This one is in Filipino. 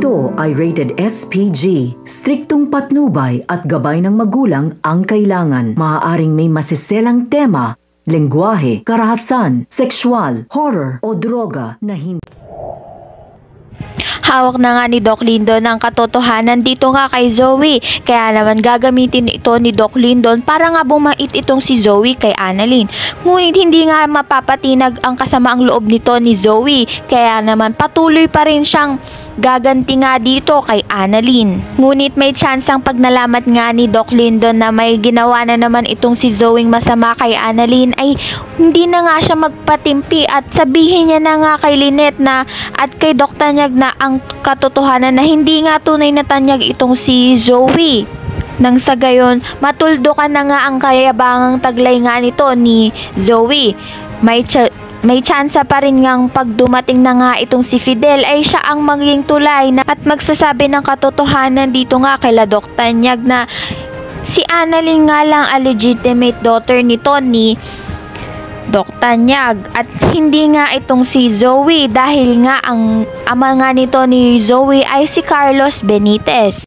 Ito ay rated SPG. Striktong patnubay at gabay ng magulang ang kailangan. Maaaring may masiselang tema, lengguwahe, karahasan, sexual, horror o droga na hindi. Hawak na nga ni Doc Lyndon ang katotohanan dito nga kay Zoe. Kaya naman gagamitin ito ni Doc Lyndon para nga bumait itong si Zoe kay Annalyn. Ngunit hindi nga mapapatinag ang kasamaang loob nito ni Zoe. Kaya naman patuloy pa rin siyang gaganti nga dito kay Annalyn. Ngunit may tsansang pag nalamat nga ni Doc Lyndon na may ginawa na naman itong si Zoe masama kay Annalyn ay hindi na nga siya magpatimpi at sabihin niya na nga kay Lynette na at kay Doc Tanyag na ang katotohanan na hindi nga tunay na tanyag itong si Zoe. Nang sa gayon, matuldukan na nga ang kayabangang taglay nga nito ni Zoe. May tsansa pa rin ngang pag dumating na nga itong si Fidel ay siya ang maging tulay na at magsasabi ng katotohanan dito nga kay Doc Tanyag na si Annalyn nga lang ang legitimate daughter nito ni Doc Tanyag at hindi nga itong si Zoe dahil nga ang ama nga nito ni Zoe ay si Carlos Benitez.